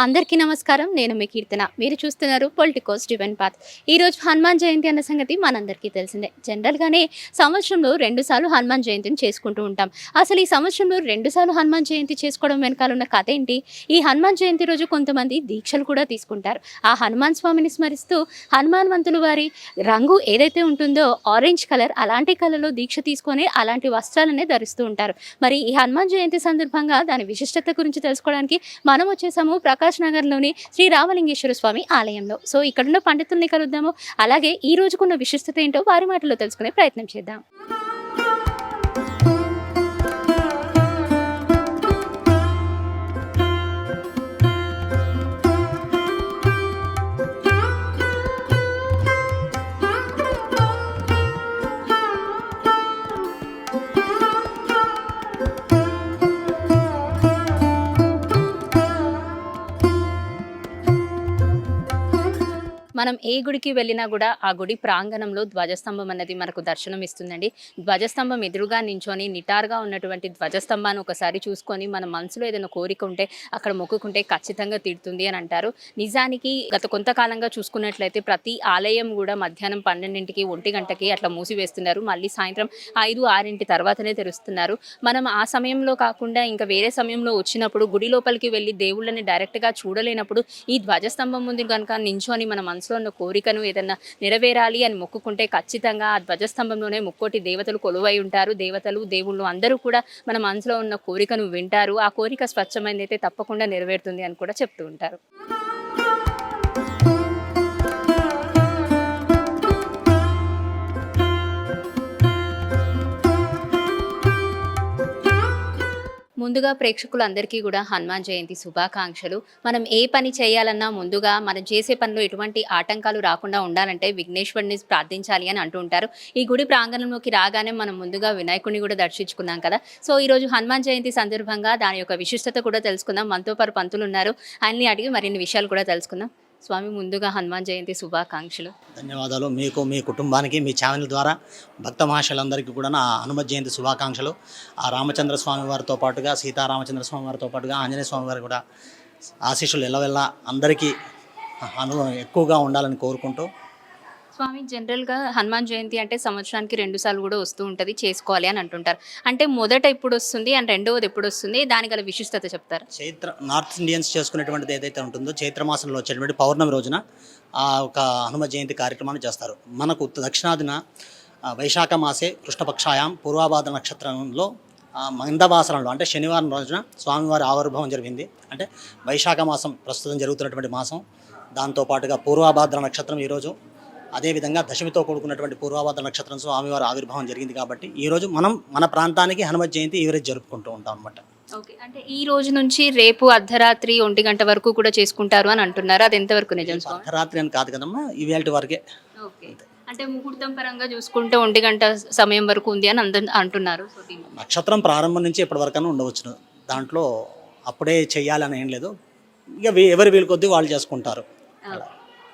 అందరికీ నమస్కారం. నేను మీ కీర్తన. మీరు చూస్తున్నారు పొలిటికోస్ డివైన్ పాత్. ఈరోజు హనుమాన్ జయంతి అన్న సంగతి మనందరికీ తెలిసిందే. జనరల్‌గానే సంవత్సరంలో 2 సార్లు హనుమాన్ జయంతిని చేసుకుంటూ ఉంటాం. అసలు ఈ సంవత్సరంలో 2 సార్లు హనుమాన్ జయంతి చేసుకోవడం వెనకాల ఉన్న కథ ఏంటి? ఈ హనుమాన్ జయంతి రోజు కొంతమంది దీక్షలు కూడా తీసుకుంటారు. ఆ హనుమాన్ స్వామిని స్మరిస్తూ హనుమాన్వంతులు వారి రంగు ఏదైతే ఉంటుందో ఆరెంజ్ కలర్, అలాంటి కలర్‌లో దీక్ష తీసుకొని అలాంటి వస్త్రాలనే ధరిస్తూ ఉంటారు. మరి ఈ హనుమాన్ జయంతి సందర్భంగా దాని విశిష్టత గురించి తెలుసుకోవడానికి మనం వచ్చేసాము ప్రకాష్ నగర్‌లోని శ్రీ రామలింగేశ్వర స్వామి ఆలయంలో. సో ఇక్కడున్న పండితుల్ని కలుద్దాము. అలాగే ఈ రోజుకున్న విశిష్టత ఏంటో వారి మాటల్లో తెలుసుకునే ప్రయత్నం చేద్దాం. మనం ఏ గుడికి వెళ్ళినా కూడా ఆ గుడి ప్రాంగణంలో ధ్వజస్తంభం అన్నది మనకు దర్శనం ఇస్తుందండి. ధ్వజస్తంభం ఎదురుగా నించొని నిటారుగా ఉన్నటువంటి ధ్వజస్తంభాన్ని ఒకసారి చూసుకొని మన మనసులో ఏదైనా కోరిక ఉంటే అక్కడ మొక్కుకుంటే ఖచ్చితంగా తీరుతుంది అని అంటారు. నిజానికి గత కొంతకాలంగా చూసుకున్నట్లయితే ప్రతి ఆలయం కూడా మధ్యాహ్నం 12కి 1 గంటకి అట్లా మూసివేస్తున్నారు. మళ్ళీ సాయంత్రం 5, 6 తర్వాతనే తెరుస్తున్నారు. మనం ఆ సమయంలో కాకుండా ఇంకా వేరే సమయంలో వచ్చినప్పుడు గుడి లోపలికి వెళ్ళి దేవుళ్ళని డైరెక్ట్గా చూడలేనప్పుడు ఈ ధ్వజస్తంభం ముందు కనుక నించొని మన మనసులో ఉన్న కోరికను ఏదన్నా నెరవేరాలి అని మొక్కుకుంటే ఖచ్చితంగా ఆ ధ్వజస్తంభంలోనే ముక్కోటి దేవతలు కొలువై ఉంటారు. దేవతలు, దేవుళ్ళు అందరూ కూడా మన మనసులో ఉన్న కోరికను వింటారు. ఆ కోరిక స్వచ్ఛమైనదైతే తప్పకుండా నెరవేరుతుంది అని కూడా చెప్తూ ఉంటారు. ముందుగా ప్రేక్షకులందరికీ కూడా హనుమాన్ జయంతి శుభాకాంక్షలు. మనం ఏ పని చేయాలన్నా ముందుగా మనం చేసే పనిలో ఎటువంటి ఆటంకాలు రాకుండా ఉండాలంటే విఘ్నేశ్వరుని ప్రార్థించాలి అని అంటూ ఉంటారు. ఈ గుడి ప్రాంగణంలోకి రాగానే మనం ముందుగా వినాయకుడిని కూడా దర్శించుకున్నాం కదా. సో ఈరోజు హనుమాన్ జయంతి సందర్భంగా దాని యొక్క విశిష్టత కూడా తెలుసుకుందాం. మనతో పాటు పంతులు ఉన్నారు. ఆయన్ని అడిగి మరిన్ని విషయాలు కూడా తెలుసుకుందాం. స్వామి, ముందుగా హనుమాన్ జయంతి శుభాకాంక్షలు. ధన్యవాదాలు. మీకు, మీ కుటుంబానికి, మీ ఛానల్ ద్వారా భక్త మహాశయులందరికీ కూడా నా హనుమత్ జయంతి శుభాకాంక్షలు. ఆ రామచంద్ర స్వామి వారితో పాటుగా, సీతారామచంద్ర స్వామి వారితో పాటుగా ఆంజనేయ స్వామి వారు కూడా ఆశీస్సులు ఎల్లవెల్లా అందరికీ ఎక్కువగా ఉండాలని కోరుకుంటూ. స్వామి, జనరల్‌గా హనుమాన్ జయంతి అంటే సంవత్సరానికి 2 సార్లు కూడా వస్తూ ఉంటుంది, చేసుకోవాలి అని అంటుంటారు. అంటే మొదట ఎప్పుడు వస్తుంది అండ్ రెండవది ఎప్పుడు వస్తుంది? దాని గల విశిష్టత చెప్తారా? నార్త్ ఇండియన్స్ చేసుకునేటువంటిది ఏదైతే ఉంటుందో చైత్ర మాసంలో వచ్చేటువంటి పౌర్ణమి రోజున ఒక హనుమ జయంతి కార్యక్రమాన్ని చేస్తారు. మనకు దక్షిణాదిన వైశాఖ మాసే కృష్ణపక్షాయాం పూర్వాభాద్ర నక్షత్రంలో మందవాసనంలో అంటే శనివారం రోజున స్వామివారి ఆవిర్భావం జరిగింది. అంటే వైశాఖ మాసం ప్రస్తుతం జరుగుతున్నటువంటి మాసం, దాంతోపాటుగా పూర్వాభాద్ర నక్షత్రం ఈరోజు, అదేవిధంగా దశమితో కూడుకున్నటువంటి పూర్వాభాద్ర నక్షత్రం స్వామివారి ఆవిర్భావం జరిగింది. కాబట్టి ఈరోజు మనం మన ప్రాంతానికి హనుమత్ జయంతి ఈ రోజు జరుపుకుంటూ ఉంటాం అనమాట. ఓకే. అంటే ఈ రోజు నుంచి రేపు అర్ధరాత్రి 1 గంట వరకు కూడా చేసుకుంటారు అని అంటున్నారు. అది ఎంతవరకు నిజం స్వామి? అర్ధరాత్రి అని కాదు కదమ్మా, ఇవేళ వరకే. ఓకే. అంటే ముహూర్తం పరంగా చూసుకుంటే 1 గంట సమయం వరకు ఉంది అని అంటున్నారు. నక్షత్రం ప్రారంభం నుంచి ఇప్పటి వరకైనా ఉండవచ్చు. దాంట్లో అప్పుడే చెయ్యాలని ఏం లేదు. ఇక ఎవరి వీలు కొద్దీ వాళ్ళు చేసుకుంటారు.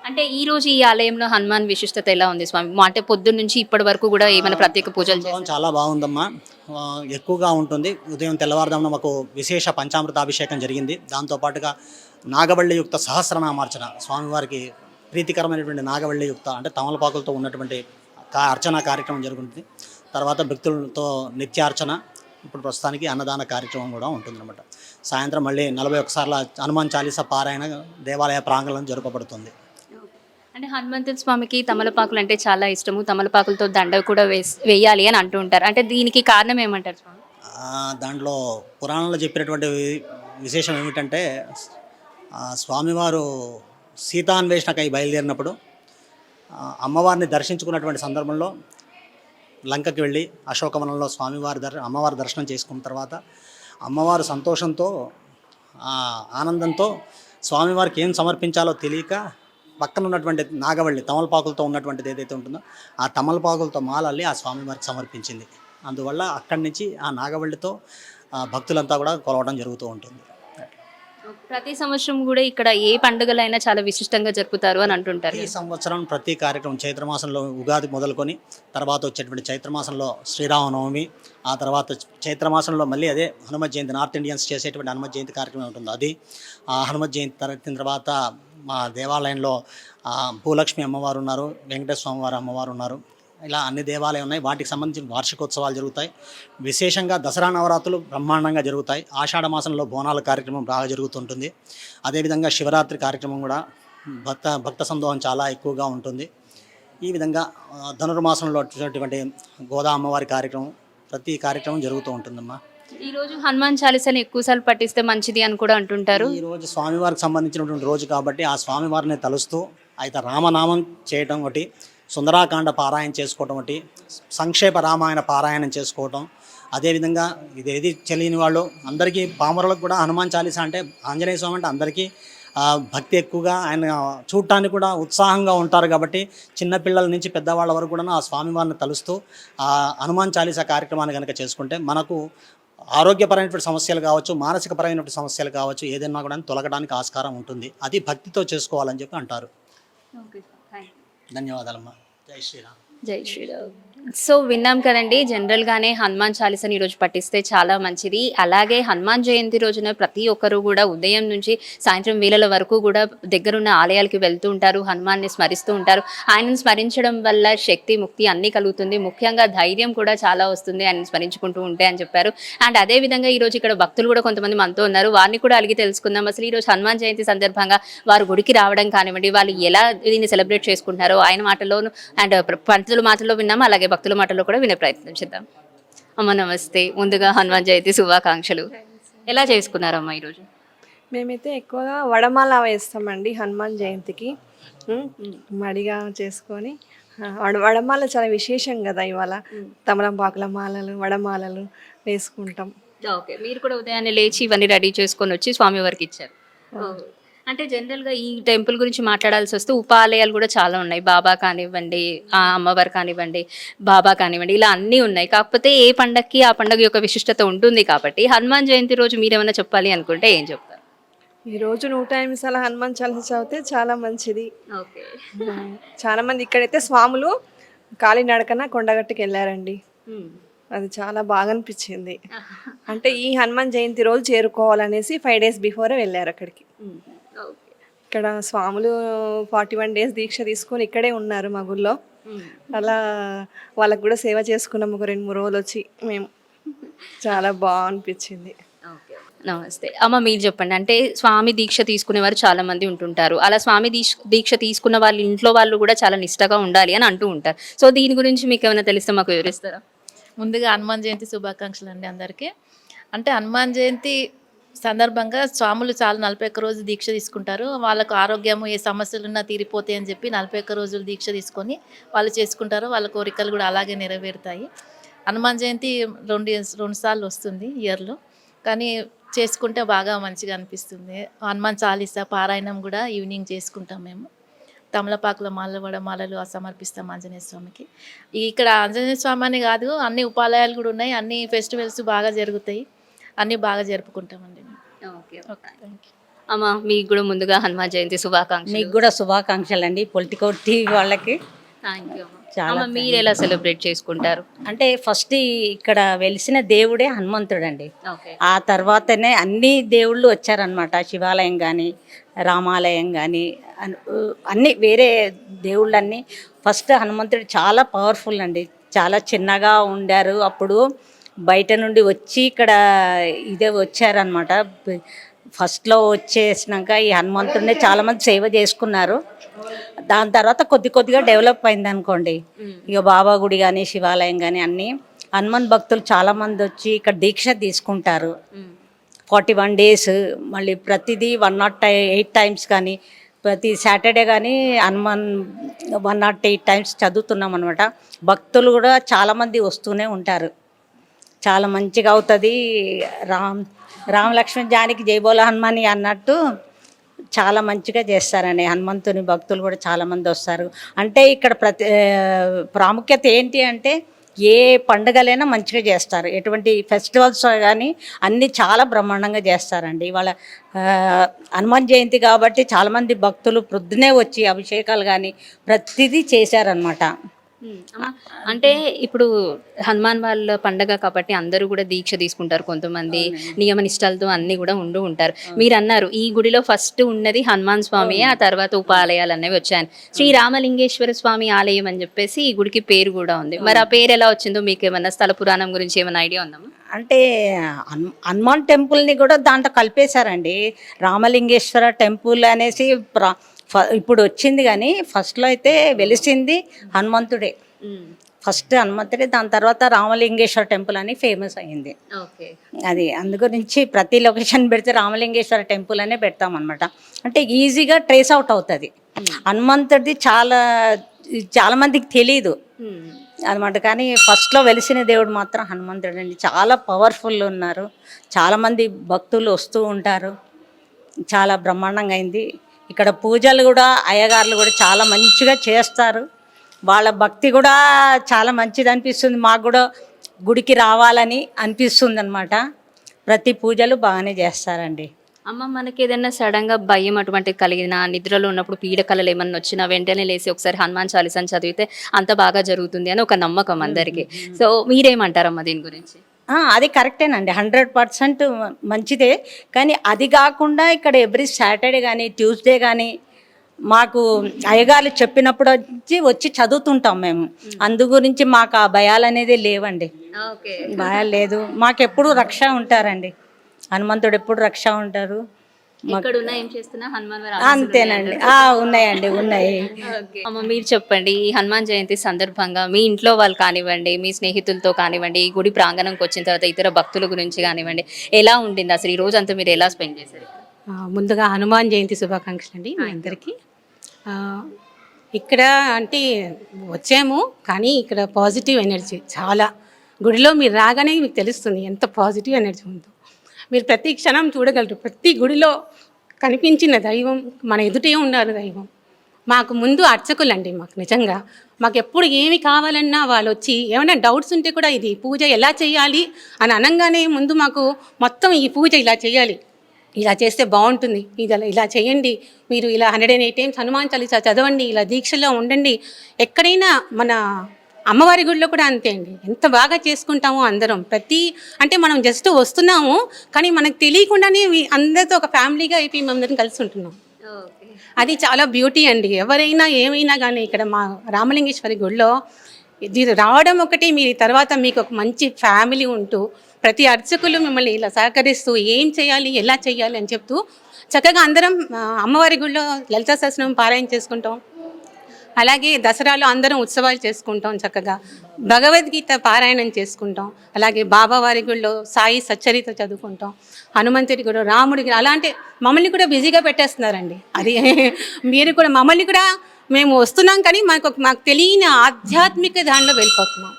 అంటే ఈ రోజు ఈ ఆలయంలో హనుమాన్ విశిష్టత ఎలా ఉంది స్వామి? అంటే పొద్దున్న నుంచి ఇప్పటి వరకు కూడా ఏమైనా ప్రత్యేక పూజలు చేస్తారా? చాలా బాగుందమ్మా, ఎక్కువగా ఉంటుంది. ఉదయం తెల్లవారుదామున మాకు విశేష పంచామృతాభిషేకం జరిగింది. దాంతోపాటుగా నాగవల్లియుక్త సహస్రనామార్చన, స్వామివారికి ప్రీతికరమైనటువంటి నాగవల్లియుక్త అంటే తమలపాకులతో ఉన్నటువంటి అర్చన కార్యక్రమం జరుగుతుంది. తర్వాత భక్తులతో నిత్యార్చన, ఇప్పుడు ప్రస్తుతానికి అన్నదాన కార్యక్రమం కూడా ఉంటుందన్నమాట. సాయంత్రం మళ్ళీ 41 సార్ల హనుమాన్ చాలీసా పారాయణ దేవాలయ ప్రాంగణంలో జరపబడుతుంది. అంటే హనుమంతుల స్వామికి తమలపాకులు అంటే చాలా ఇష్టము. తమలపాకులతో దండ కూడా వేయాలి అని అంటూ ఉంటారు. అంటే దీనికి కారణం ఏమంటారు స్వామి? దాంట్లో పురాణంలో చెప్పినటువంటి విశేషం ఏమిటంటే, స్వామివారు సీతాన్వేషణకై బయలుదేరినప్పుడు అమ్మవారిని దర్శించుకున్నటువంటి సందర్భంలో లంకకి వెళ్ళి అశోకవనంలో అమ్మవారి దర్శనం చేసుకున్న తర్వాత అమ్మవారు సంతోషంతో, ఆనందంతో స్వామివారికి ఏం సమర్పించాలో తెలియక పక్కన ఉన్నటువంటి నాగవల్లి తమలపాకులతో ఉన్నటువంటిది ఏదైతే ఉంటుందో ఆ తమలపాకులతో మాలల్లి ఆ స్వామివారికి సమర్పించింది. అందువల్ల అక్కడి నుంచి ఆ నాగవల్లితో భక్తులంతా కూడా కొలవడం జరుగుతూ ఉంటుంది. ప్రతి సంవత్సరం కూడా ఇక్కడ ఏ పండుగలైనా చాలా విశిష్టంగా జరుపుతారు అని అంటుంటారు ఈ కదా. సంవత్సరం ప్రతి కార్యక్రమం చైత్రమాసంలో ఉగాది మొదలుకొని తర్వాత వచ్చేటువంటి చైత్రమాసంలో శ్రీరామనవమి, ఆ తర్వాత చైత్రమాసంలో మళ్ళీ అదే హనుమత్ జయంతి, నార్త్ ఇండియన్స్ చేసేటువంటి హనుమత్ జయంతి కార్యక్రమం ఉంటుంది. అది ఆ హనుమత్ జయంతి తర్వాత మా దేవాలయంలో భూలక్ష్మి అమ్మవారు ఉన్నారు, వెంకటేశ్వర స్వామివారి అమ్మవారు ఉన్నారు. ఇలా అన్ని దేవాలయాలు ఉన్నాయి. వాటికి సంబంధించిన వార్షికోత్సవాలు జరుగుతాయి. విశేషంగా దసరా నవరాత్రులు బ్రహ్మాండంగా జరుగుతాయి. ఆషాఢ మాసంలో బోనాల కార్యక్రమం బాగా జరుగుతుంటుంది. అదేవిధంగా శివరాత్రి కార్యక్రమం కూడా భక్త సందోహం చాలా ఎక్కువగా ఉంటుంది. ఈ విధంగా ధనుర్మాసంలో వచ్చేటువంటి గోదా అమ్మవారి కార్యక్రమం, ప్రతి కార్యక్రమం జరుగుతూ ఉంటుందమ్మా. ఈ రోజు హనుమాన్ చాలీసాని ఎక్కువసార్లు పఠిస్తే మంచిది అని కూడా అంటుంటారు. ఈ రోజు స్వామివారికి సంబంధించినటువంటి రోజు కాబట్టి ఆ స్వామివారిని తలుస్తూ అయితే రామనామం చేయటం ఒకటి, సుందరాకాండ పారాయణ చేసుకోవటం ఒకటి, సంక్షేప రామాయణ పారాయణం చేసుకోవటం. అదేవిధంగా ఇదేది తెలియని వాళ్ళు అందరికీ, పామరులకు కూడా హనుమాన్ చాలీసా అంటే ఆంజనేయ స్వామి అంటే అందరికీ భక్తి ఎక్కువగా, ఆయన చూడటానికి కూడా ఉత్సాహంగా ఉంటారు. కాబట్టి చిన్నపిల్లల నుంచి పెద్దవాళ్ళ వరకు కూడా ఆ స్వామివారిని తలుస్తూ ఆ హనుమాన్ చాలీసా కార్యక్రమాన్ని కనుక చేసుకుంటే మనకు ఆరోగ్యపరమైనటువంటి సమస్యలు కావచ్చు, మానసికపరమైనటువంటి సమస్యలు కావచ్చు, ఏదైనా కూడా తొలగడానికి ఆస్కారం ఉంటుంది. అది భక్తితో చేసుకోవాలని చెప్పి అంటారు. ధన్యవాదాలమ్మా. జై శ్రీరామ్. జై శ్రీరామ్. సో విన్నాం కదండి, జనరల్గానే హనుమాన్ చాలీసాని ఈరోజు పఠిస్తే చాలా మంచిది. అలాగే హనుమాన్ జయంతి రోజున ప్రతి ఒక్కరు కూడా ఉదయం నుంచి సాయంత్రం వేళల వరకు కూడా దగ్గరున్న ఆలయాలకి వెళ్తూ ఉంటారు, హనుమాన్ని స్మరిస్తూ ఉంటారు. ఆయనను స్మరించడం వల్ల శక్తి, ముక్తి అన్నీ కలుగుతుంది. ముఖ్యంగా ధైర్యం కూడా చాలా వస్తుంది ఆయనను స్మరించుకుంటూ ఉంటే అని చెప్పారు. అండ్ అదేవిధంగా ఈరోజు ఇక్కడ భక్తులు కూడా కొంతమంది మనతో ఉన్నారు, వారిని కూడా అడిగి తెలుసుకుందాం. అసలు ఈరోజు హనుమాన్ జయంతి సందర్భంగా వారు గుడికి రావడం కానివ్వండి, వాళ్ళు ఎలా దీన్ని సెలబ్రేట్ చేసుకుంటారో ఆయన మాటల్లోనూ అండ్ పంతుల మాటల్లో విన్నాము, అలాగే భక్తుల మాటల్లో కూడా వినే ప్రయత్నం చేద్దాం. అమ్మ నమస్తే, ముందుగా హనుమాన్ జయంతి శుభాకాంక్షలు. ఎలా చేసుకున్నారమ్మా ఈరోజు? మేమైతే ఎక్కువగా వడమాల వేస్తామండి హనుమాన్ జయంతికి. మడిగా చేసుకొని వడమాల చాలా విశేషం కదా. ఇవాళ తమలపాకుల మాలలు, వడమాలలు వేసుకుంటాం. ఓకే, మీరు కూడా ఉదయాన్నే లేచి ఇవన్నీ రెడీ చేసుకొని వచ్చి స్వామివారికి ఇచ్చారు. అంటే జనరల్గా ఈ టెంపుల్ గురించి మాట్లాడాల్సి వస్తే ఉపాలయాలు కూడా చాలా ఉన్నాయి. బాబా కానివ్వండి, అమ్మవారు కానివ్వండి, బాబా కానివ్వండి, ఇలా అన్నీ ఉన్నాయి. కాకపోతే ఏ పండగకి ఆ పండగ యొక్క విశిష్టత ఉంటుంది. కాబట్టి హనుమాన్ జయంతి రోజు మీరు ఏమైనా చెప్పాలి అనుకుంటే ఏం చెప్తారు? ఈరోజు 108 హనుమాన్ చాలీసా చదివితే చాలా మంచిది. ఓకే, చాలా మంది ఇక్కడైతే స్వాములు కాలినడకన కొండగట్టుకి వెళ్ళారండి. అది చాలా బాగా అనిపించింది. అంటే ఈ హనుమాన్ జయంతి రోజు చేరుకోవాలనేసి 5 days బిఫోరే వెళ్ళారు అక్కడికి. ఇక్కడ స్వాములు 41 days దీక్ష తీసుకొని ఇక్కడే ఉన్నారు మా గుళ్ళో. అలా వాళ్ళకు కూడా సేవ చేసుకున్నాము ఒక 2-3 రోజులు వచ్చి మేము. చాలా బాగా అనిపించింది. నమస్తే అమ్మ, మీరు చెప్పండి. అంటే స్వామి దీక్ష తీసుకునేవారు చాలా మంది ఉంటుంటారు. అలా స్వామి దీక్ష తీసుకున్న వాళ్ళు ఇంట్లో వాళ్ళు కూడా చాలా నిష్టగా ఉండాలి అని అంటూ ఉంటారు. సో దీని గురించి మీకు ఏమైనా తెలిస్తే మాకు వివరిస్తారా? ముందుగా హనుమాన్ జయంతి శుభాకాంక్షలు అండి అందరికీ. అంటే హనుమాన్ జయంతి సందర్భంగా స్వాములు చాలా 41 రోజులు దీక్ష తీసుకుంటారు. వాళ్ళకు ఆరోగ్యము ఏ సమస్యలున్నా తీరిపోతాయి అని చెప్పి 41 రోజులు దీక్ష తీసుకొని వాళ్ళు చేసుకుంటారు. వాళ్ళ కోరికలు కూడా అలాగే నెరవేరుతాయి. హనుమాన్ జయంతి 2 సార్లు వస్తుంది ఇయర్లో, కానీ చేసుకుంటే బాగా మంచిగా అనిపిస్తుంది. హనుమాన్ చాలీసా పారాయణం కూడా ఈవినింగ్ చేసుకుంటాం మేము. తమలపాకుల మాలలు, వడమాలలు సమర్పిస్తాం ఆంజనేయ స్వామికి. ఇక్కడ ఆంజనేయ స్వామి అని కాదు, అన్ని ఉపాలయాలు కూడా ఉన్నాయి, అన్ని ఫెస్టివల్స్ బాగా జరుగుతాయి, అన్నీ బాగా జరుపుకుంటామండి. Okay, thank you. అమ్మ, మీకు కూడా ముందుగా హనుమాన్ జయంతి శుభాకాంక్షలు. మీకు కూడా శుభాకాంక్షలు అండి పొలిటికల్ టీవీ వాళ్ళకి. Thank you. చాలా మీరు ఎలా సెలబ్రేట్ చేసుకుంటారు? అంటే ఫస్ట్ ఇక్కడ వెలిసిన దేవుడే హనుమంతుడు అండి. ఓకే, ఆ తర్వాతనే అన్ని దేవుళ్ళు వచ్చారనమాట. శివాలయం కానీ, రామాలయం కానీ, అన్ని వేరే దేవుళ్ళన్నీ. ఫస్ట్ హనుమంతుడు చాలా పవర్ఫుల్ అండి. చాలా చిన్నగా ఉండారు అప్పుడు, బయట నుండి వచ్చి ఇక్కడ ఇదే వచ్చారనమాట. ఫస్ట్లో వచ్చేసినాక ఈ హనుమంతుడిని చాలామంది సేవ చేసుకున్నారు. దాని తర్వాత కొద్దిగా డెవలప్ అయింది అనుకోండి. ఇక బాబా గుడి కానీ, శివాలయం కానీ అన్నీ హనుమాన్ భక్తులు చాలామంది వచ్చి ఇక్కడ దీక్ష తీసుకుంటారు. 41 days, మళ్ళీ ప్రతిదీ 108 times కానీ, ప్రతి సాటర్డే కానీ హనుమాన్ 108 times చదువుతున్నాం అనమాట. భక్తులు కూడా చాలామంది వస్తూనే ఉంటారు. చాలా మంచిగా అవుతుంది. రామ్ లక్ష్మణ్ జానికి జై బోలా హనుమాని అన్నట్టు చాలా మంచిగా చేస్తారండి. హనుమంతుని భక్తులు కూడా చాలామంది వస్తారు. అంటే ఇక్కడ ప్రాముఖ్యత ఏంటి అంటే ఏ పండుగలైనా మంచిగా చేస్తారు. ఎటువంటి ఫెస్టివల్స్ కానీ అన్నీ చాలా బ్రహ్మాండంగా చేస్తారండి. ఇవాళ హనుమాన్ జయంతి కాబట్టి చాలామంది భక్తులు ప్రొద్దునే వచ్చి అభిషేకాలు కానీ ప్రతిదీ చేశారనమాట. అమ్మ, అంటే ఇప్పుడు హనుమాన్ వాళ్ళ పండగ కాబట్టి అందరూ కూడా దీక్ష తీసుకుంటారు, కొంతమంది నియమ నిష్టలతో అన్ని కూడా ఉంటారు. మీరు అన్నారు ఈ గుడిలో ఫస్ట్ ఉన్నది హనుమాన్ స్వామి, ఆ తర్వాత ఉపాలయాలు అనేవి వచ్చాయని. శ్రీ రామలింగేశ్వర స్వామి ఆలయం అని చెప్పేసి ఈ గుడికి పేరు కూడా ఉంది. మరి ఆ పేరు ఎలా వచ్చిందో మీకు ఏమన్నా స్థల పురాణం గురించి ఏమైనా ఐడియా ఉందమ్మా? అంటే హనుమాన్ టెంపుల్ని కూడా దాంట్లో కలిపేశారండి. రామలింగేశ్వర టెంపుల్ అనేసి ఇప్పుడు వచ్చింది, కానీ ఫస్ట్లో అయితే వెలిసింది హనుమంతుడే. ఫస్ట్ హనుమంతుడే, దాని తర్వాత రామలింగేశ్వర టెంపుల్ అని ఫేమస్ అయ్యింది. అది అందుగురించి ప్రతి లొకేషన్ పెడితే రామలింగేశ్వర టెంపుల్ అనే పెడతామన్నమాట. అంటే ఈజీగా ట్రేస్ అవుట్ అవుతుంది. హనుమంతుడిది చాలా మందికి తెలీదు అనమాట. కానీ ఫస్ట్లో వెలిసిన దేవుడు మాత్రం హనుమంతుడు అండి. చాలా పవర్ఫుల్ ఉన్నారు, చాలామంది భక్తులు వస్తూ ఉంటారు. చాలా బ్రహ్మాండంగా అయింది. ఇక్కడ పూజలు కూడా అయ్యగారులు కూడా చాలా మంచిగా చేస్తారు. వాళ్ళ భక్తి కూడా చాలా మంచిది అనిపిస్తుంది. మాకు కూడా గుడికి రావాలని అనిపిస్తుంది అనమాట. ప్రతి పూజలు బాగానే చేస్తారండి. అమ్మ, మనకి ఏదైనా సడన్గా భయం అటువంటి కలిగిన, నిద్రలో ఉన్నప్పుడు పీడకలలు ఏమన్నా వచ్చినా వెంటనే లేసి ఒకసారి హనుమాన్ చాలీసాని చదివితే అంత బాగా జరుగుతుంది అని ఒక నమ్మకం అందరికీ. సో మీరేమంటారమ్మా దీని గురించి? అది కరెక్టేనండి, 100% మంచిదే. కానీ అది కాకుండా ఇక్కడ ఎవ్రీ సాటర్డే కానీ ట్యూస్డే కానీ మాకు అయ్యగారు చెప్పినప్పుడు వచ్చి చదువుతుంటాం మేము. అందు గురించి మాకు ఆ భయాలు అనేది లేవండి. భయాలు లేదు. మాకు ఎప్పుడు రక్ష ఉంటారండి, హనుమంతుడు ఎప్పుడు రక్ష ఉంటారు. అంతేనండి. ఉన్నాయండి, ఉన్నాయి. అమ్మ, మీరు చెప్పండి, ఈ హనుమాన్ జయంతి సందర్భంగా మీ ఇంట్లో వాళ్ళు కానివ్వండి, మీ స్నేహితులతో కానివ్వండి, ఈ గుడి ప్రాంగణంకి వచ్చిన తర్వాత ఇతర భక్తుల గురించి కానివ్వండి, ఎలా ఉండింది అసలు? ఈ రోజు అంతా మీరు ఎలా స్పెండ్ చేశారు? ముందుగా హనుమాన్ జయంతి శుభాకాంక్షలు అండి మీ అందరికీ. ఇక్కడ అంటే వచ్చాము, కానీ ఇక్కడ పాజిటివ్ ఎనర్జీ చాలా. గుడిలో మీరు రాగానే మీకు తెలుస్తుంది ఎంత పాజిటివ్ ఎనర్జీ ఉందో. మీరు ప్రతి క్షణం చూడగలరు. ప్రతి గుడిలో కనిపించిన దైవం మన ఎదుటే ఉన్నారు దైవం. మాకు ముందు అర్చకులండి. మాకు నిజంగా మాకు ఎప్పుడు ఏమి కావాలన్నా వాళ్ళు వచ్చి ఏమైనా డౌట్స్ ఉంటే కూడా ఇది పూజ ఎలా చేయాలి అని అనగానే ముందు మాకు మొత్తం ఈ పూజ ఇలా చేయాలి, ఇలా చేస్తే బాగుంటుంది, ఇలా చేయండి, మీరు ఇలా 108 times హనుమాన్ చాలీసా చదవండి, ఇలా దీక్షలో ఉండండి. ఎక్కడైనా మన అమ్మవారి గుడిలో కూడా అంతే అండి. ఎంత బాగా చేసుకుంటామో అందరం. అంటే మనం జస్ట్ వస్తున్నాము, కానీ మనకు తెలియకుండానే అందరితో ఒక ఫ్యామిలీగా అయిపోయి మేమందరం కలిసి ఉంటున్నాం. అది చాలా బ్యూటీ అండి. ఎవరైనా ఏమైనా కానీ ఇక్కడ మా రామలింగేశ్వరి గుడిలో ఇది రావడం ఒకటి, మీరు తర్వాత మీకు ఒక మంచి ఫ్యామిలీ ఉంటూ ప్రతి అర్చకులు మిమ్మల్ని ఇలా సహకరిస్తూ ఏం చేయాలి, ఎలా చేయాలి అని చెప్తూ చక్కగా అందరం అమ్మవారి గుడిలో లలితా సహస్రనామం పారాయణ చేసుకుంటాం. అలాగే దసరాలో అందరం ఉత్సవాలు చేసుకుంటాం, చక్కగా భగవద్గీత పారాయణం చేసుకుంటాం. అలాగే బాబావారి గుడిలో సాయి సచ్చరిత చదువుకుంటాం, హనుమంతుడి గుడి, రాముడి గుడి. అలాంటి మమ్మల్ని కూడా బిజీగా పెట్టేస్తున్నారండి. అది మీరు కూడా మమ్మల్ని కూడా మేము వస్తున్నాం, కానీ మాకు తెలియని ఆధ్యాత్మిక దానిలో వెళ్ళిపోతున్నాం.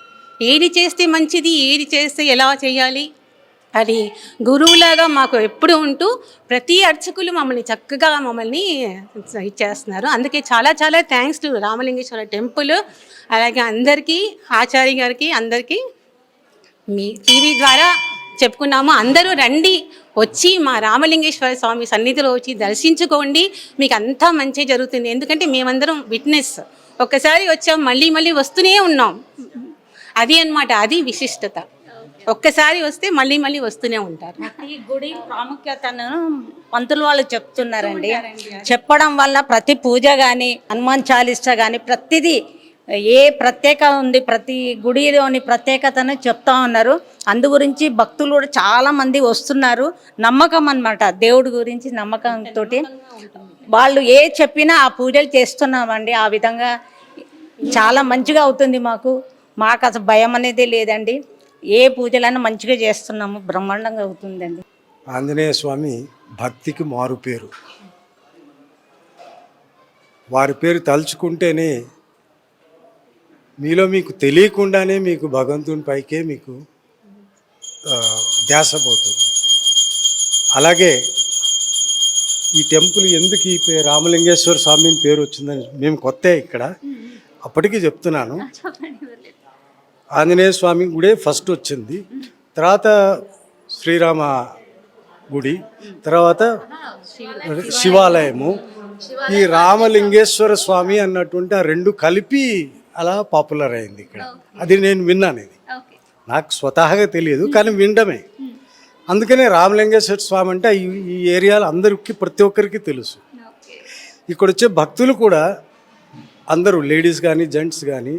ఏది చేస్తే మంచిది, ఏది చేస్తే ఎలా చేయాలి అది గురువులాగా మాకు ఎప్పుడు ఉంటూ ప్రతి అర్చకులు చక్కగా మమ్మల్ని ఇచ్చేస్తున్నారు. అందుకే చాలా చాలా థ్యాంక్స్ టు రామలింగేశ్వర టెంపుల్. అలాగే అందరికీ, ఆచార్య గారికి, అందరికీ మీ టీవీ ద్వారా చెప్పుకున్నాము. అందరూ రండి, వచ్చి మా రామలింగేశ్వర స్వామి సన్నిధిలో వచ్చి దర్శించుకోండి, మీకు అంతా మంచి జరుగుతుంది. ఎందుకంటే మేమందరం విట్నెస్. ఒక్కసారి వచ్చాం, మళ్ళీ మళ్ళీ వస్తూనే ఉన్నాం. అది అన్నమాట, అది విశిష్టత. ఒక్కసారి వస్తే మళ్ళీ మళ్ళీ వస్తూనే ఉంటారు. ఈ గుడి ప్రాముఖ్యతను పంతులు వాళ్ళు చెప్తున్నారండి. చెప్పడం వల్ల ప్రతి పూజ కానీ హనుమాన్ చాలీసా కానీ ప్రతిదీ ఏ ప్రత్యేక ఉంది, ప్రతి గుడిలోని ప్రత్యేకతను చెప్తా ఉన్నారు. అందు గురించి భక్తులు కూడా చాలామంది వస్తున్నారు. నమ్మకం అన్నమాట, దేవుడి గురించి నమ్మకంతో వాళ్ళు ఏ చెప్పినా ఆ పూజలు చేస్తున్నామండి. ఆ విధంగా చాలా మంచిగా అవుతుంది. మాకు అసలు భయం అనేది లేదండి. ఏ పూజలైనా మంచిగా చేస్తున్నాము, బ్రహ్మాండంగా అవుతుందండి. ఆంజనేయ స్వామి భక్తికి మారు పేరు. వారి పేరు తలుచుకుంటేనే మీకు తెలియకుండానే మీకు భగవంతుని పైకే మీకు ధ్యాస పోతుంది. అలాగే ఈ టెంపుల్ ఎందుకు ఈ రామలింగేశ్వర స్వామి పేరు వచ్చిందని మేము కొత్త ఇక్కడ, అప్పటికీ చెప్తున్నాను. ఆంజనేయ స్వామి గుడే ఫస్ట్ వచ్చింది, తర్వాత శ్రీరామ గుడి, తర్వాత శివాలయము. ఈ రామలింగేశ్వర స్వామి అన్నటువంటి ఆ రెండు కలిపి అలా పాపులర్ అయింది ఇక్కడ. అది నేను విన్నాను, ఇది నాకు స్వతహాగా తెలియదు కానీ వినడమే. అందుకనే రామలింగేశ్వర స్వామి అంటే ఈ ఏరియాలో అందరికీ ప్రతి ఒక్కరికి తెలుసు. ఇక్కడ వచ్చే భక్తులు కూడా అందరూ లేడీస్ కానీ జెంట్స్ కానీ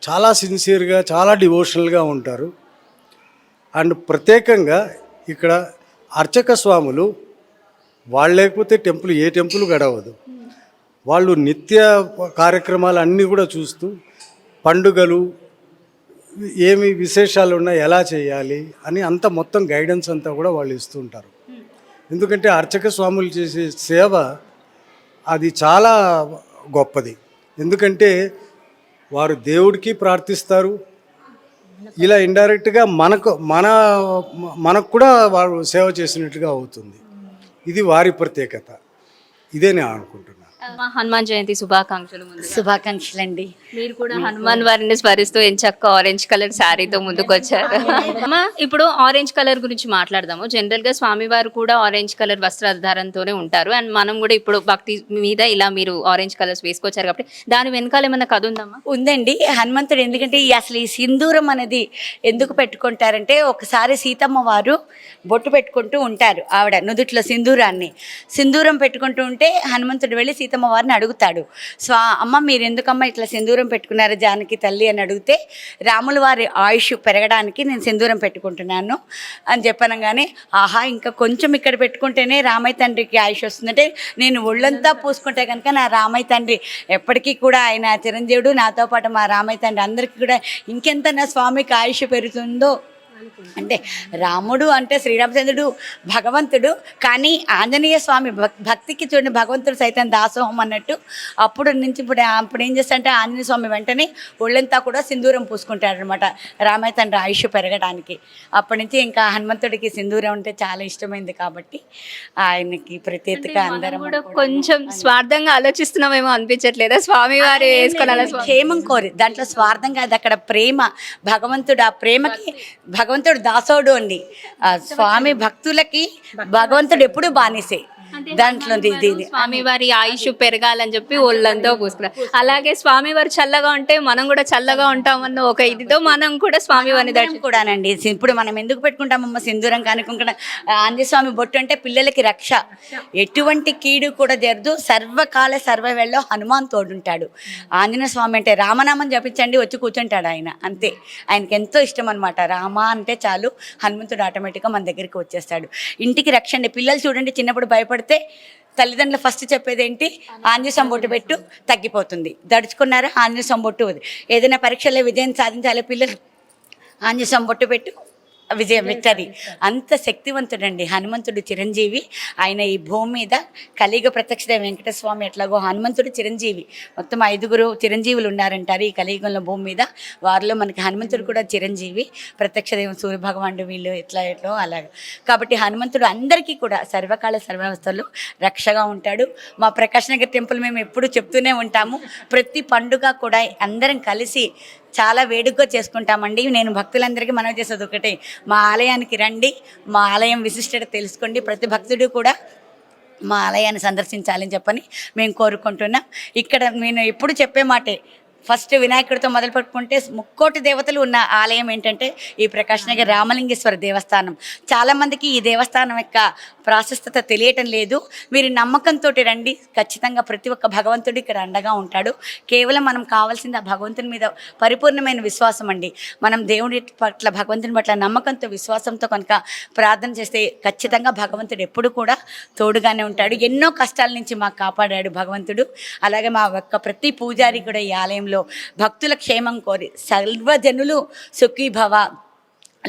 చాలా సిన్సియర్గా చాలా డివోషనల్గా ఉంటారు. అండ్ ప్రత్యేకంగా ఇక్కడ అర్చక స్వాములు వాళ్ళు లేకపోతే టెంపుల్ ఏ టెంపుల్ గడవదు. వాళ్ళు నిత్య కార్యక్రమాలు అన్నీ కూడా చూస్తూ పండుగలు ఏమి విశేషాలు ఉన్నాయి ఎలా చేయాలి అని అంత మొత్తం గైడెన్స్ అంతా కూడా వాళ్ళు ఇస్తుంటారు. ఎందుకంటే అర్చక స్వాములు చేసే సేవ అది చాలా గొప్పది. ఎందుకంటే వారు దేవుడికి ప్రార్థిస్తారు, ఇలా ఇండైరెక్ట్గా మనకు కూడా వారు సేవ చేసినట్టుగా అవుతుంది. ఇది వారి ప్రత్యేకత. ఇదే నేను అనుకుంటున్నాను. హనుమాన్ జయంతి శుభాకాంక్షలు. ముందు శుభాకాంక్షలు అండి. మీరు కూడా హనుమాన్ వారిని స్మరిస్తూ ఎంచక్క ఆరెంజ్ కలర్ శారీతో ముందుకు వచ్చారు. అమ్మా, ఇప్పుడు ఆరెంజ్ కలర్ గురించి మాట్లాడదాము. జనరల్ గా స్వామివారు కూడా ఆరెంజ్ కలర్ వస్త్రధారణతోనే ఉంటారు. అండ్ మనం కూడా ఇప్పుడు భక్తి మీద ఇలా మీరు ఆరెంజ్ కలర్స్ వేసుకొచ్చారు కాబట్టి దాని వెనకాల ఏమన్నా కథ ఉందమ్మా? ఉందండి. హనుమంతుడు ఎందుకంటే అసలు ఈ సింధూరం అనేది ఎందుకు పెట్టుకుంటారంటే, ఒకసారి సీతమ్మ వారు బొట్టు పెట్టుకుంటూ ఉంటారు, ఆవిడ నుదుట్లో సింధూరం పెట్టుకుంటూ ఉంటే హనుమంతుడు వెళ్ళి సీతమ్మ వారిని అడుగుతాడు, అమ్మ మీరు ఎందుకమ్మా ఇట్లా సింధూరం పెట్టుకున్నారు జానకి తల్లి అని అడిగితే, రాముల వారి ఆయుష్ పెరగడానికి నేను సింధూరం పెట్టుకుంటున్నాను అని చెప్పనగానే, ఆహా ఇంకా కొంచెం ఇక్కడ పెట్టుకుంటేనే రామయ్య తండ్రికి ఆయుష్ వస్తుందంటే, నేను ఒళ్ళంతా పూసుకుంటే కనుక నా రామయ్య తండ్రి ఎప్పటికీ కూడా ఆయన చిరంజీవుడు, నాతో పాటు మా రామయ్య తండ్రి అందరికీ కూడా ఇంకెంత నా స్వామికి ఆయుష్ పెరుగుతుందో అంటే, రాముడు అంటే శ్రీరామచంద్రుడు భగవంతుడు, కానీ ఆంజనేయ స్వామి భక్తికి చూడండి భగవంతుడు సైతం దాసోహం అన్నట్టు. అప్పుడు ఏం చేస్తాడంటే ఆంజనేయ స్వామి వెంటనే ఒళ్ళంతా కూడా సింధూరం పూసుకుంటాడు అనమాట, రామయ్య తండ్రి ఆయుష్ పెరగడానికి. అప్పటి నుంచి ఇంకా హనుమంతుడికి సింధూరం అంటే చాలా ఇష్టమైంది కాబట్టి ఆయనకి ప్రత్యేకత. అందరం కూడా కొంచెం స్వార్థంగా ఆలోచిస్తున్నామేమో అనిపించట్లేదా? స్వామి వారు వేసుకోవాలి క్షేమం కోరి, దాంట్లో స్వార్థం కాదు, అక్కడ ప్రేమ. భగవంతుడు ఆ ప్రేమకి భగవంతుడు దాసోడు అండి. స్వామి భక్తులకి భగవంతుడు ఎప్పుడు బానిసే. దాంట్లో స్వామివారి ఆయుష్ పెరగాలని చెప్పి ఒళ్ళంతా పూసుకున్నారు. అలాగే స్వామివారు చల్లగా ఉంటే మనం కూడా చల్లగా ఉంటామన్న ఒక ఇదితో మనం కూడా స్వామివారిని దర్శనం కూడానండి. ఇప్పుడు మనం ఎందుకు పెట్టుకుంటామమ్మ సింధూరం కానుకుంటా, ఆంజనేయ స్వామి బొట్టు అంటే పిల్లలకి రక్ష, ఎటువంటి కీడు కూడా జరదు, సర్వకాల సర్వవేళలో హనుమాన్ తోడుంటాడు. ఆంజనేయ స్వామి అంటే రామనామం జపించండి వచ్చి కూర్చుంటాడు ఆయన, అంతే. ఆయనకి ఎంతో ఇష్టం అనమాట. రామ అంటే చాలు హనుమంతుడు ఆటోమేటిక్గా మన దగ్గరికి వచ్చేస్తాడు. ఇంటికి రక్షండి. పిల్లలు చూడండి చిన్నప్పుడు భయపడితే తల్లిదండ్రులు ఫస్ట్ చెప్పేది ఏంటి, ఆంజనేయ స్వామి బొట్టు పెట్టు తగ్గిపోతుంది. దడుచుకున్నారా ఆంజనేయ స్వామి బొట్టు, ఏదైనా పరీక్షలో విజయం సాధించాలి పిల్లలు ఆంజనేయ స్వామి బొట్టు పెట్టు విజయం విక్టరీ. అంత శక్తివంతుడండి హనుమంతుడు, చిరంజీవి. ఆయన ఈ భూమి మీద కలియుగ ప్రత్యక్ష వెంకటేశ్వర స్వామి ఎట్లాగో హనుమంతుడు చిరంజీవి. మొత్తం 5 చిరంజీవులు ఉన్నారంటారు ఈ కలియుగంలో భూమి మీద. వారిలో మనకి హనుమంతుడు కూడా చిరంజీవి, ప్రత్యక్ష దైవం సూర్యభగవానుడు, వీళ్ళు ఎట్లో అలాగా. కాబట్టి హనుమంతుడు అందరికీ కూడా సర్వకాల సర్వావస్థల్లో రక్షగా ఉంటాడు. మా ప్రకాష్ నగర్ టెంపుల్ మేము ఎప్పుడు చెప్తూనే ఉంటాము, ప్రతి పండుగ కూడా అందరం కలిసి చాలా వేడుకగా చేసుకుంటామండి. నేను భక్తులందరికీ మనవి చేసేది ఒకటే, మా ఆలయానికి రండి, మా ఆలయం విశిష్టత తెలుసుకోండి, ప్రతి భక్తుడు కూడా మా ఆలయాన్ని సందర్శించాలని చెప్పని మేము కోరుకుంటున్నాం. ఇక్కడ నేను ఎప్పుడు చెప్పే మాటే, ఫస్ట్ వినాయకుడితో మొదలు పెట్టుకుంటే 3 దేవతలు ఉన్న ఆలయం ఏంటంటే ఈ ప్రకాష్ నగర్ రామలింగేశ్వర దేవస్థానం. చాలామందికి ఈ దేవస్థానం యొక్క ప్రాశస్తత తెలియటం లేదు. మీరు నమ్మకంతో రండి, ఖచ్చితంగా ప్రతి ఒక్క భగవంతుడు ఇక్కడ అండగా ఉంటాడు. కేవలం మనం కావాల్సింది ఆ భగవంతుని మీద పరిపూర్ణమైన విశ్వాసం అండి. మనం దేవుడి పట్ల భగవంతుని పట్ల నమ్మకంతో విశ్వాసంతో కనుక ప్రార్థన చేస్తే ఖచ్చితంగా భగవంతుడు ఎప్పుడు కూడా తోడుగానే ఉంటాడు. ఎన్నో కష్టాల నుంచి మాకు కాపాడాడు భగవంతుడు. అలాగే మా యొక్క ప్రతి పూజారి కూడా ఈ ఆలయంలో భక్తుల క్షేమం కోరి సర్వజనులు సుఖీభవ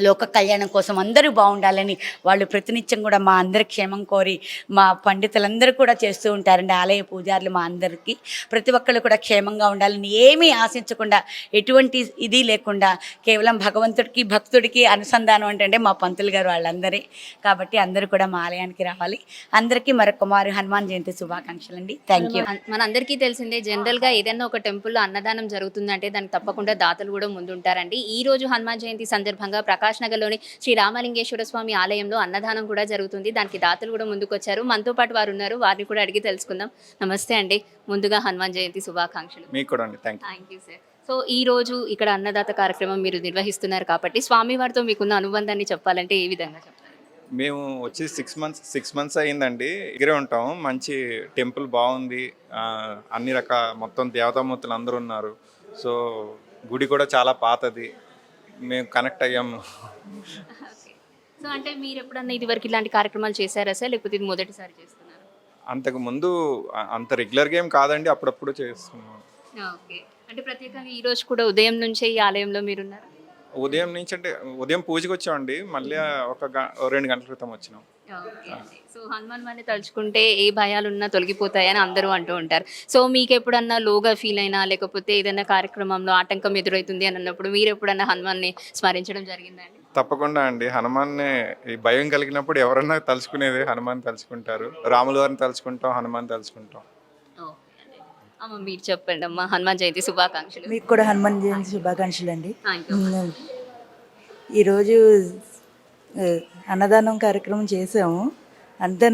లోక కళ్యాణం కోసం అందరూ బాగుండాలని వాళ్ళు ప్రతినిత్యం కూడా మా అందరి క్షేమం కోరి మా పండితులందరూ కూడా చేస్తూ ఉంటారండి. ఆలయ పూజారులు మా అందరికీ ప్రతి ఒక్కళ్ళు కూడా క్షేమంగా ఉండాలని ఏమీ ఆశించకుండా ఎటువంటి ఇది లేకుండా కేవలం భగవంతుడికి భక్తుడికి అనుసంధానం అంటే మా పంతులు గారు వాళ్ళందరే. కాబట్టి అందరూ కూడా మా ఆలయానికి రావాలి. అందరికీ మరొక మారు హనుమాన్ జయంతి శుభాకాంక్షలు అండి. Thank you. మన అందరికీ తెలిసిందే, జనరల్ గా ఏదైనా ఒక టెంపుల్లో అన్నదానం జరుగుతుందంటే దానికి తప్పకుండా దాతలు కూడా ముందుంటారండి. ఈ రోజు హనుమాన్ జయంతి సందర్భంగా ప్రకాష్ నగర్లోని శ్రీ రామలింగేశ్వర స్వామి ఆలయంలో అన్నదానం కూడా జరుగుతుంది. దానికి దాతలు కూడా ముందుకొచ్చారు. మనతో పాటు వారు ఉన్నారు, వారిని కూడా అడిగి తెలుసుకుందాం. నమస్తే అండి, ముందుగా హనుమాన్ జయంతి శుభాకాంక్షలు. మీకు కూడా అండి. Thank you sir. సో ఈ రోజు ఇక్కడ అన్నదాత కార్యక్రమం మీరు నిర్వహిస్తున్నారు కాబట్టి స్వామివారితో మీకున్న అనుబంధాన్ని చెప్పాలంటే ఏ విధంగా చెప్తారు? మేము వచ్చి 6 months అయ్యిందండి. ఇక్కడే ఉంటాం. మంచి టెంపుల్ బాగుంది. అన్ని మొత్తం దేవతామూర్తులు అందరూ ఉన్నారు. సో గుడి కూడా చాలా పాతది. మేము కనెక్ట్ అయ్యాము. సో అంటే మీరు ఎప్పుడన్నా ఇది వరకు ఇలాంటి కార్యక్రమాలు చేశారా సార్, లేకపోతే ఇది మొదటిసారి చేస్తున్నారు? అంతకు ముందు అంత రెగ్యులర్గా ఏం కాదండి, అప్పుడప్పుడు చేస్తున్నాం. ఓకే. అంటే ప్రత్యేకంగా ఈ రోజు కూడా ఉదయం నుంచే ఈ ఆలయంలో మీరున్నారు? ఉదయం నుంచి అంటే ఉదయం పూజకి వచ్చామండి. మళ్ళీ ఒక 2 గంటల క్రితం వచ్చినాం. ఓకే అండి. సో హనుమాన్ వారిని తలుచుకుంటే ఏ భయాలున్నా తొలగిపోతాయని అందరూ అంటూ ఉంటారు. సో మీకు ఎప్పుడన్నా లోగా ఫీల్ అయినా, లేకపోతే ఏదైనా కార్యక్రమంలో ఆటంకం ఎదురవుతుంది అని అన్నప్పుడు మీరు ఎప్పుడన్నా హనుమాన్ని స్మరించడం జరిగిందండి? తప్పకుండా అండి. హనుమాన్ని ఈ భయం కలిగినప్పుడు ఎవరన్నా తలుచుకునేది హనుమాన్ తలుచుకుంటారు. రాముల వారిని తలుచుకుంటాం, హనుమాన్ తలుచుకుంటాం. ఓకే అండి. అమ్మ మీరు చెప్పండి అమ్మ, హనుమాన్ జయంతి శుభాకాంక్షలు. మీకు కూడా హనుమాన్ జయంతి శుభాకాంక్షలు అండి. Thank you. ఈరోజు అన్నదానం కార్యక్రమం చేసాము. అంతా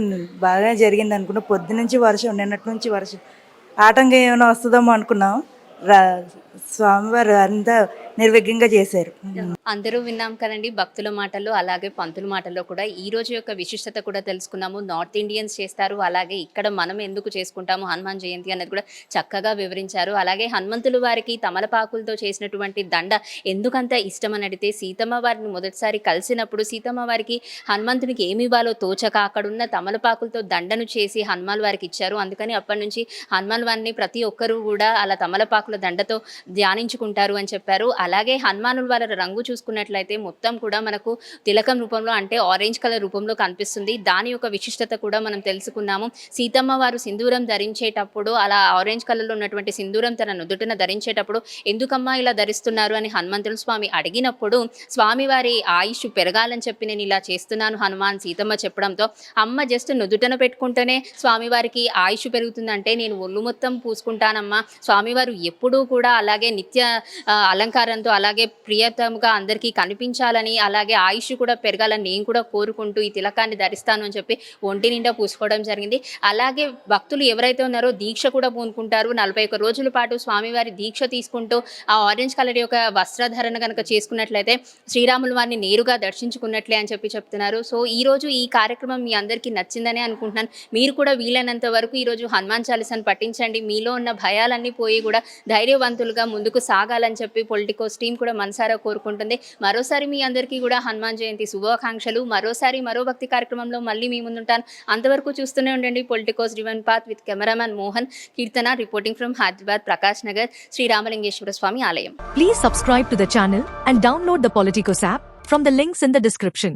బాగా జరిగింది అనుకున్నాం. పొద్దునుంచి వర్షం, నిన్నటి నుంచి వర్షం, ఆటంకం ఏమైనా వస్తుందేమో అనుకున్నాం. స్వామివారు అంతా నిర్విఘ్నంగా చేశారు. అందరూ విన్నాం కదండి భక్తుల మాటల్లో, అలాగే పంతుల మాటల్లో కూడా ఈ రోజు యొక్క విశిష్టత కూడా తెలుసుకున్నాము. నార్త్ ఇండియన్స్ చేస్తారు, అలాగే ఇక్కడ మనం ఎందుకు చేసుకుంటాము హనుమాన్ జయంతి అనేది కూడా చక్కగా వివరించారు. అలాగే హనుమంతుల వారికి తమలపాకులతో చేసినటువంటి దండ ఎందుకంత ఇష్టం అని అడిగితే, సీతమ్మ వారిని మొదటిసారి కలిసినప్పుడు సీతమ్మ వారికి హనుమంతునికి ఏమి ఇవ్వాలో తోచక అక్కడున్న తమలపాకులతో దండను చేసి హనుమాన్ వారికి ఇచ్చారు. అందుకని అప్పటి నుంచి హనుమాన్ వారిని ప్రతి ఒక్కరూ కూడా అలా తమలపాకుల దండతో ధ్యానించుకుంటారు అని చెప్పారు. అలాగే హనుమానుల వారి రంగు చూసుకున్నట్లయితే మొత్తం కూడా మనకు తిలకం రూపంలో అంటే ఆరెంజ్ కలర్ రూపంలో కనిపిస్తుంది. దాని యొక్క విశిష్టత కూడా మనం తెలుసుకున్నాము. సీతమ్మ వారు సింధూరం ధరించేటప్పుడు అలా ఆరెంజ్ కలర్లో ఉన్నటువంటి సింధూరం తన నుదుటిన ధరించేటప్పుడు ఎందుకమ్మా ఇలా ధరిస్తున్నారు అని హనుమంతుల స్వామి అడిగినప్పుడు, స్వామివారి ఆయుష్ పెరగాలని చెప్పి నేను ఇలా చేస్తున్నాను హనుమాన్ సీతమ్మ చెప్పడంతో, అమ్మ జస్ట్ నుదుటన పెట్టుకుంటేనే స్వామివారికి ఆయుష్ పెరుగుతుందంటే నేను ఒళ్ళు మొత్తం పూసుకుంటానమ్మా, స్వామివారు ఎప్పుడూ కూడా అలాగే నిత్య అలంకారంతో అలాగే ప్రియతముగా అందరికీ కనిపించాలని, అలాగే ఆయుష్ కూడా పెరగాలని నేను కూడా కోరుకుంటూ ఈ తిలకాన్ని ధరిస్తాను అని చెప్పి ఒంటి నిండా పూసుకోవడం జరిగింది. అలాగే భక్తులు ఎవరైతే ఉన్నారో దీక్ష కూడా పూనుకుంటారు. 41 రోజుల పాటు స్వామివారి దీక్ష తీసుకుంటూ ఆ ఆరెంజ్ కలర్ యొక్క వస్త్రధారణ కనుక చేసుకున్నట్లయితే శ్రీరాముల వారిని నేరుగా దర్శించుకున్నట్లే అని చెప్పి చెప్తున్నారు. సో ఈరోజు ఈ కార్యక్రమం మీ అందరికీ నచ్చిందనే అనుకుంటున్నాను. మీరు కూడా వీలైనంత వరకు ఈరోజు హనుమాన్ చాలీసాను పఠించండి. మీలో ఉన్న భయాలన్నీ పోయి కూడా ధైర్యవంతులుగా ముందుకు సాగాలని చెప్పి పొలిటికోస్ టీం కూడా మనసారా కోరుకుంటుంది. మరోసారి మీ అందరికీ కూడా హనుమాన్ జయంతి శుభాకాంక్షలు. మరోసారి మరో భక్తి కార్యక్రమంలో మళ్ళీ మీ ముందుంటాను. అంతవరకు చూస్తూనే ఉండండి politicos divine path with cameraman Mohan, Keerthana, reporting from Hyderabad, Prakash Nagar, Sri Ramalingeswara Swamy ఆలయం. Please subscribe to the channel and download the Politicos app from the links in the description.